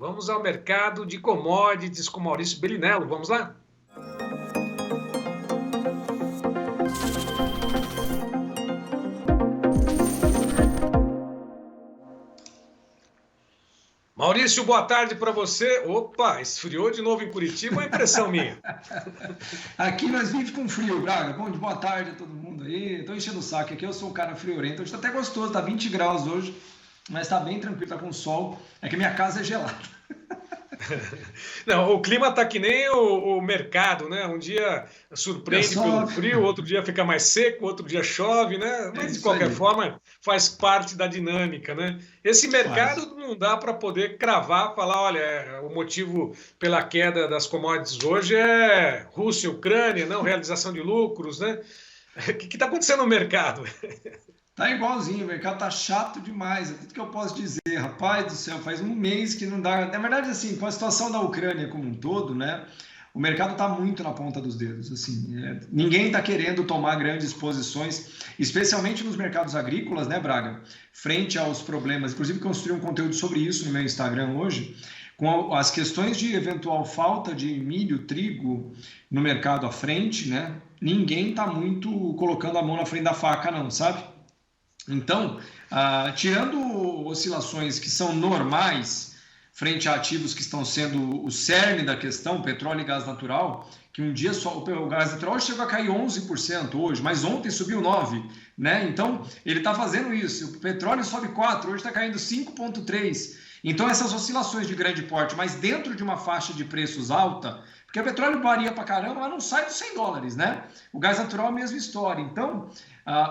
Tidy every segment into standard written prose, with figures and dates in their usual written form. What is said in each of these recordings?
Vamos ao mercado de commodities com Maurício Bellinello. Vamos lá? Maurício, boa tarde para você. Opa, esfriou de novo em Curitiba, é impressão minha. Aqui nós vivemos com frio, Braga. Bom, boa tarde a todo mundo aí. Estou enchendo o saco aqui, eu sou um cara friorento. Hoje está até gostoso, está 20 graus hoje, mas está bem tranquilo, está com sol. É que minha casa é gelada. Não, o clima está que nem o mercado, né? Um dia surpreende pelo frio, outro dia fica mais seco, outro dia chove, né? Mas de qualquer forma faz parte da dinâmica, né? Esse mercado não dá para poder cravar, falar, olha, o motivo pela queda das commodities hoje é Rússia, Ucrânia, não realização de lucros, né? O que está acontecendo no mercado? Tá igualzinho, o mercado tá chato demais, é tudo que eu posso dizer, rapaz do céu, faz um mês que não dá. Na verdade, assim, com a situação da Ucrânia como um todo, né, o mercado tá muito na ponta dos dedos, assim, ninguém tá querendo tomar grandes posições, especialmente nos mercados agrícolas, né, Braga, frente aos problemas, inclusive construí um conteúdo sobre isso no meu Instagram hoje, com as questões de eventual falta de milho, trigo no mercado à frente, né, ninguém tá muito colocando a mão na frente da faca não, sabe? Então, tirando oscilações que são normais frente a ativos que estão sendo o cerne da questão, petróleo e gás natural, que um dia só o gás natural chegou a cair 11% hoje, mas ontem subiu 9%, né? Então, ele está fazendo isso. O petróleo sobe 4%, hoje está caindo 5,3%. Então, essas oscilações de grande porte, mas dentro de uma faixa de preços alta, porque o petróleo varia para caramba, mas não sai dos $100, né? O gás natural é a mesma história. Então,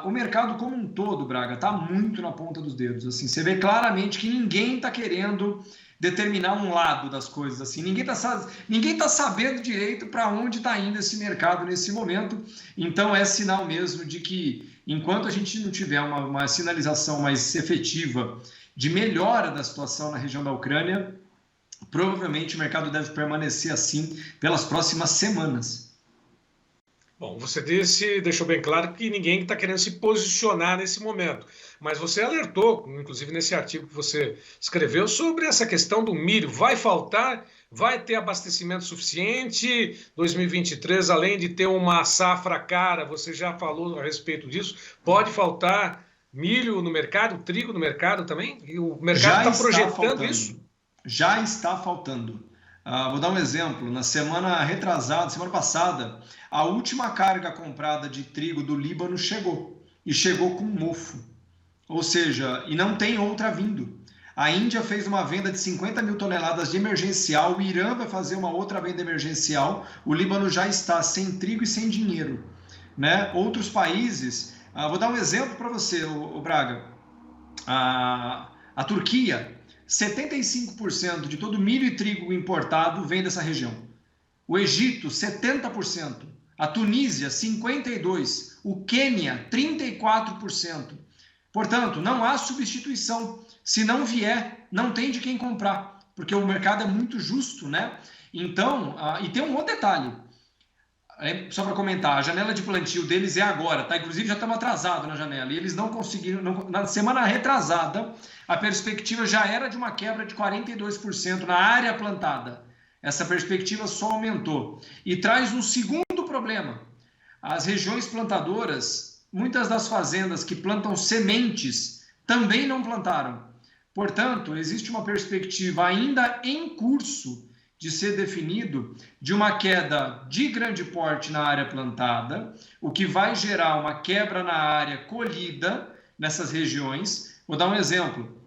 o mercado como um todo, Braga, está muito na ponta dos dedos. Assim, você vê claramente que ninguém está querendo determinar um lado das coisas. Assim, ninguém tá sabendo direito para onde está indo esse mercado nesse momento. Então, é sinal mesmo de que, enquanto a gente não tiver uma sinalização mais efetiva de melhora da situação na região da Ucrânia, provavelmente o mercado deve permanecer assim pelas próximas semanas. Bom, você deixou bem claro que ninguém está querendo se posicionar nesse momento, mas você alertou, inclusive nesse artigo que você escreveu, sobre essa questão do milho. Vai faltar? Vai ter abastecimento suficiente? 2023, além de ter uma safra cara, você já falou a respeito disso, pode faltar milho no mercado, trigo no mercado também? E o mercado está projetando isso? Já está faltando. Vou dar um exemplo. Na semana passada, a última carga comprada de trigo do Líbano chegou. E chegou com mofo. Ou seja, e não tem outra vindo. A Índia fez uma venda de 50 mil toneladas de emergencial, o Irã vai fazer uma outra venda emergencial, o Líbano já está sem trigo e sem dinheiro, né? Outros países, vou dar um exemplo para você, o Braga. A Turquia, 75% de todo milho e trigo importado vem dessa região. O Egito, 70%. A Tunísia, 52%. O Quênia, 34%. Portanto, não há substituição. Se não vier, não tem de quem comprar, porque o mercado é muito justo, né? Então, e tem um outro detalhe. Só para comentar, a janela de plantio deles é agora, tá? Inclusive já estamos atrasados na janela e eles não conseguiram, na semana retrasada, a perspectiva já era de uma quebra de 42% na área plantada. Essa perspectiva só aumentou. E traz um segundo problema. As regiões plantadoras, muitas das fazendas que plantam sementes também não plantaram. Portanto, existe uma perspectiva ainda em curso de ser definido de uma queda de grande porte na área plantada, o que vai gerar uma quebra na área colhida nessas regiões. Vou dar um exemplo.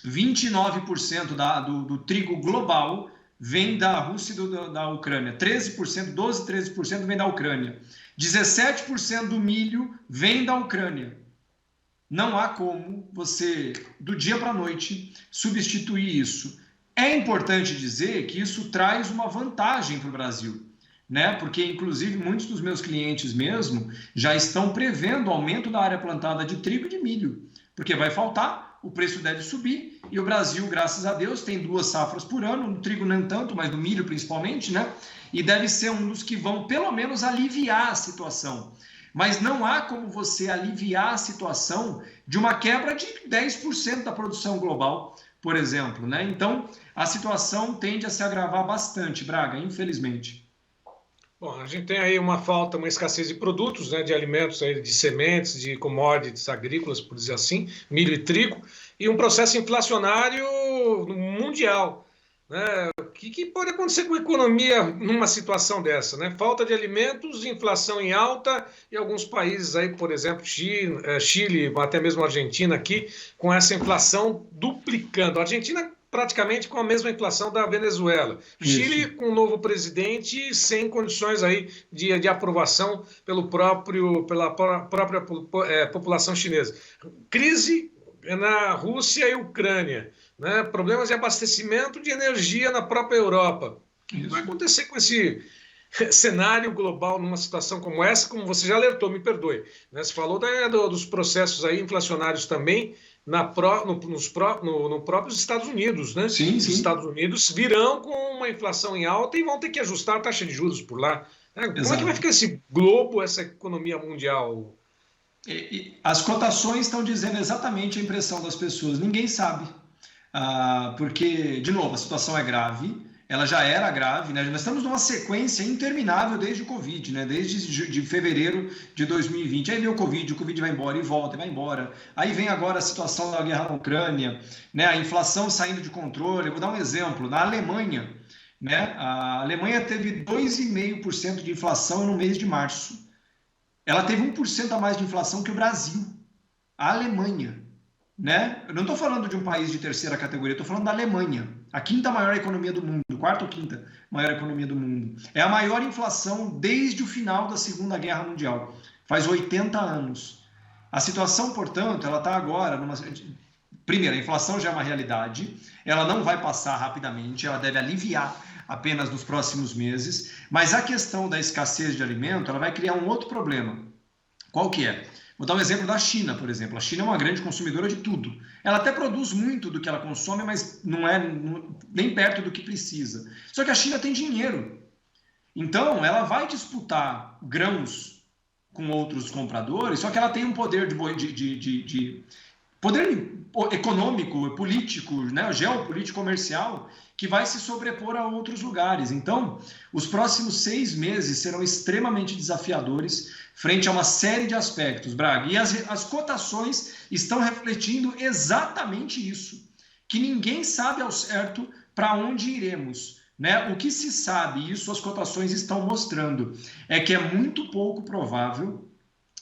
29% do trigo global vem da Rússia e da Ucrânia. 13% vem da Ucrânia. 17% do milho vem da Ucrânia. Não há como você, do dia para a noite, substituir isso. É importante dizer que isso traz uma vantagem para o Brasil, né? Porque, inclusive, muitos dos meus clientes mesmo já estão prevendo o aumento da área plantada de trigo e de milho, porque vai faltar, o preço deve subir, e o Brasil, graças a Deus, tem 2 safras por ano, no trigo não tanto, mas no milho principalmente, né? E deve ser um dos que vão, pelo menos, aliviar a situação. Mas não há como você aliviar a situação de uma quebra de 10% da produção global, por exemplo, né? Então, a situação tende a se agravar bastante, Braga, infelizmente. Bom, a gente tem aí uma falta, uma escassez de produtos, né, de alimentos, aí, de sementes, de commodities agrícolas, por dizer assim, milho e trigo, e um processo inflacionário mundial, né? O que pode acontecer com a economia numa situação dessa, né? Falta de alimentos, inflação em alta, e alguns países aí, por exemplo, Chile, até mesmo a Argentina aqui, com essa inflação duplicando. A Argentina praticamente com a mesma inflação da Venezuela. Chile Isso. com um novo presidente sem condições aí de aprovação pela própria população chinesa. Crise na Rússia e Ucrânia, né? Problemas de abastecimento de energia na própria Europa. O que vai Isso. acontecer com esse cenário global numa situação como essa, como você já alertou, me perdoe, né? Você falou dos processos aí inflacionários também no próprios Estados Unidos, né? Sim, Os sim. Estados Unidos virão com uma inflação em alta e vão ter que ajustar a taxa de juros por lá, né? Como é que vai Exato. ficar esse globo, essa economia mundial? As cotações estão dizendo exatamente a impressão das pessoas. Ninguém sabe. Porque, de novo, a situação é grave, ela já era grave, né? Nós estamos numa sequência interminável desde o Covid, né? Desde fevereiro de 2020. Aí veio o Covid vai embora e volta e vai embora. Aí vem agora a situação da guerra na Ucrânia, né? A inflação saindo de controle. Eu vou dar um exemplo. Na Alemanha, né? A Alemanha teve 2,5% de inflação no mês de março. Ela teve 1% a mais de inflação que o Brasil. A Alemanha. Né? Eu não estou falando de um país de terceira categoria, estou falando da Alemanha, a quinta maior economia do mundo, quarta ou quinta maior economia do mundo. É a maior inflação desde o final da Segunda Guerra Mundial, faz 80 anos. A situação, portanto, ela está agora numa... Primeiro, a inflação já é uma realidade, ela não vai passar rapidamente, ela deve aliviar apenas nos próximos meses, mas a questão da escassez de alimento, ela vai criar um outro problema. Qual que é? Vou dar um exemplo da China, por exemplo. A China é uma grande consumidora de tudo. Ela até produz muito do que ela consome, mas não é nem perto do que precisa. Só que a China tem dinheiro. Então, ela vai disputar grãos com outros compradores, só que ela tem um poder poder econômico, político, né, geopolítico, comercial, que vai se sobrepor a outros lugares. Então, os próximos 6 meses serão extremamente desafiadores frente a uma série de aspectos, Braga. E as cotações estão refletindo exatamente isso, que ninguém sabe ao certo para onde iremos. Né? O que se sabe, e isso as cotações estão mostrando, é que é muito pouco provável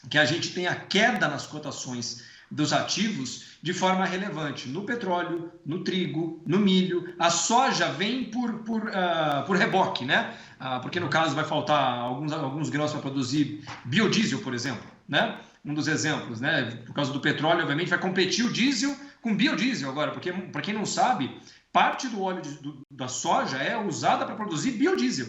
que a gente tenha queda nas cotações dos ativos de forma relevante. No petróleo, no trigo, no milho. A soja vem por reboque, né? Porque no caso vai faltar alguns grãos para produzir biodiesel, por exemplo, né? Um dos exemplos, né? Por causa do petróleo, obviamente, vai competir o diesel com biodiesel agora, porque, para quem não sabe, parte do óleo da soja é usada para produzir biodiesel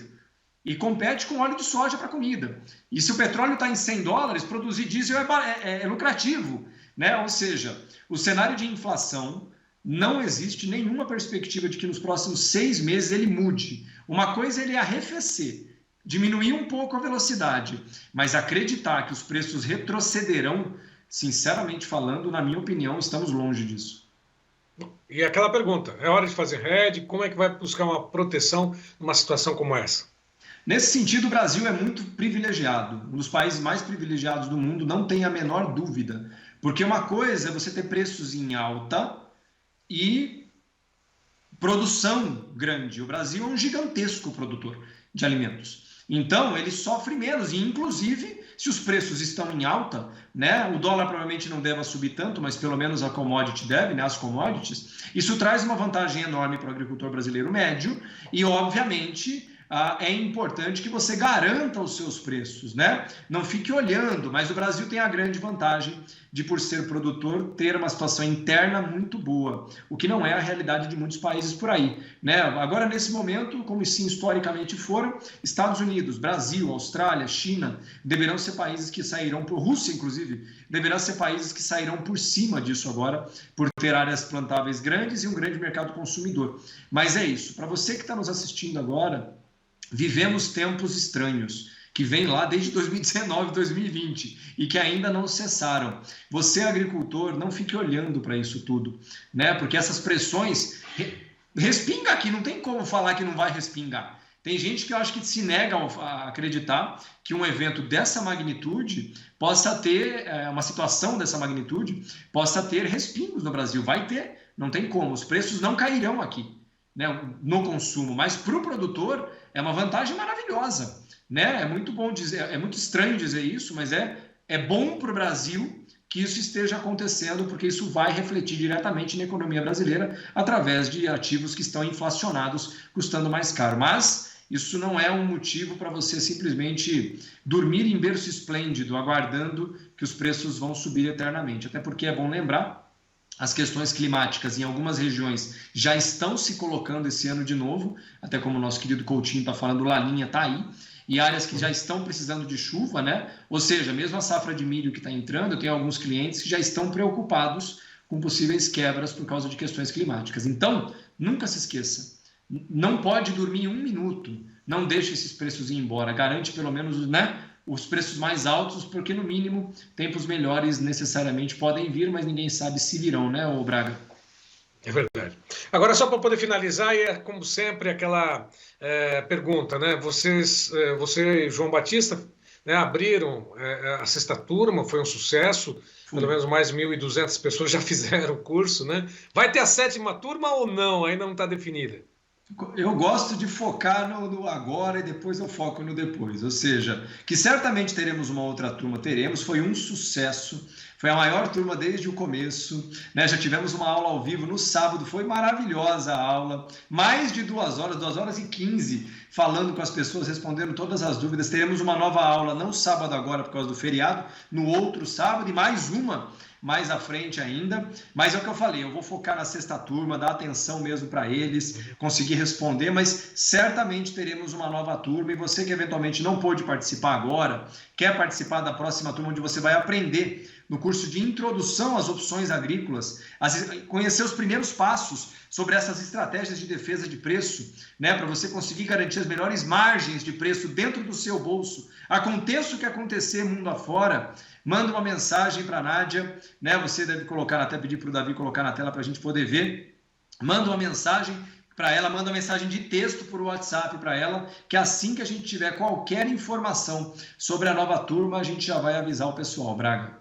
e compete com óleo de soja para comida. E se o petróleo está em $100, produzir diesel é lucrativo, né? Ou seja, o cenário de inflação não existe nenhuma perspectiva de que nos próximos 6 meses ele mude. Uma coisa é ele arrefecer, diminuir um pouco a velocidade, mas acreditar que os preços retrocederão, sinceramente falando, na minha opinião, estamos longe disso. E aquela pergunta, é hora de fazer hedge? Como é que vai buscar uma proteção numa situação como essa? Nesse sentido, o Brasil é muito privilegiado, um dos países mais privilegiados do mundo, não tem a menor dúvida. Porque uma coisa é você ter preços em alta e produção grande. O Brasil é um gigantesco produtor de alimentos. Então, ele sofre menos. E, inclusive, se os preços estão em alta, né, o dólar provavelmente não deve subir tanto, mas pelo menos a commodity deve, né, as commodities, isso traz uma vantagem enorme para o agricultor brasileiro médio e, obviamente, é importante que você garanta os seus preços, né? Não fique olhando, mas o Brasil tem a grande vantagem de, por ser produtor, ter uma situação interna muito boa, o que não é a realidade de muitos países por aí, né? Agora, nesse momento, como sim historicamente foram, Estados Unidos, Brasil, Austrália, China, deverão ser países que sairão, Rússia, inclusive, deverão ser países que sairão por cima disso agora, por ter áreas plantáveis grandes e um grande mercado consumidor. Mas é isso, para você que está nos assistindo agora, vivemos tempos estranhos, que vem lá desde 2019, 2020 e que ainda não cessaram. Você, agricultor, não fique olhando para isso tudo, né? Porque essas pressões respinga aqui, não tem como falar que não vai respingar. Tem gente que eu acho que se nega a acreditar que um evento dessa magnitude possa ter, uma situação dessa magnitude, possa ter respingos no Brasil. Vai ter, não tem como. Os preços não cairão aqui, né, no consumo, mas para o produtor é uma vantagem maravilhosa, né? É muito bom dizer, é muito estranho dizer isso, mas é bom para o Brasil que isso esteja acontecendo, porque isso vai refletir diretamente na economia brasileira através de ativos que estão inflacionados, custando mais caro. Mas isso não é um motivo para você simplesmente dormir em berço esplêndido, aguardando que os preços vão subir eternamente. Até porque é bom lembrar, as questões climáticas em algumas regiões já estão se colocando esse ano de novo, até como o nosso querido Coutinho está falando, o Laninha está aí, e áreas que já estão precisando de chuva, né? Ou seja, mesmo a safra de milho que está entrando, eu tenho alguns clientes que já estão preocupados com possíveis quebras por causa de questões climáticas. Então, nunca se esqueça, não pode dormir um minuto, não deixe esses preços ir embora, garante pelo menos, né, os preços mais altos, porque no mínimo tempos melhores necessariamente podem vir, mas ninguém sabe se virão, né, ô Braga? É verdade. Agora, só para poder finalizar, e é como sempre aquela pergunta, né? Você e João Batista, né, abriram a sexta turma, foi um sucesso, pelo menos mais de 1.200 pessoas já fizeram o curso, né? Vai ter a sétima turma ou não? Ainda não está definida. Eu gosto de focar no agora e depois eu foco no depois. Ou seja, que certamente teremos uma outra turma, teremos. Foi um sucesso, foi a maior turma desde o começo, né? Já tivemos uma aula ao vivo no sábado, foi maravilhosa a aula. Mais de 2 horas, 2 horas e 15, falando com as pessoas, respondendo todas as dúvidas. Teremos uma nova aula, não sábado agora por causa do feriado, no outro sábado e mais uma mais à frente ainda, mas é o que eu falei, eu vou focar na sexta turma, dar atenção mesmo para eles, conseguir responder, mas certamente teremos uma nova turma, e você que eventualmente não pôde participar agora, quer participar da próxima turma, onde você vai aprender no curso de introdução às opções agrícolas, conhecer os primeiros passos sobre essas estratégias de defesa de preço, né, para você conseguir garantir as melhores margens de preço dentro do seu bolso. Aconteça o que acontecer mundo afora, manda uma mensagem para a Nádia, né? Você deve colocar, até pedir para o Davi colocar na tela para a gente poder ver. Manda uma mensagem para ela, manda uma mensagem de texto por WhatsApp para ela, que assim que a gente tiver qualquer informação sobre a nova turma, a gente já vai avisar o pessoal, Braga.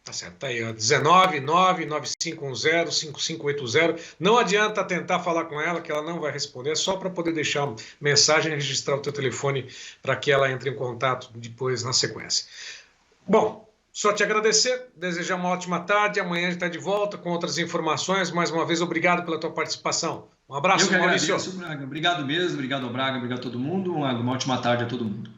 Tá certo, tá aí, ó, 19995105580. Não adianta tentar falar com ela, que ela não vai responder, é só para poder deixar uma mensagem e registrar o teu telefone para que ela entre em contato depois na sequência. Bom, só te agradecer, desejar uma ótima tarde. Amanhã a gente está de volta com outras informações. Mais uma vez, obrigado pela tua participação. Um abraço, Eu que Maurício. agradeço, Braga. Obrigado mesmo, obrigado ao Braga, obrigado a todo mundo. Uma ótima tarde a todo mundo.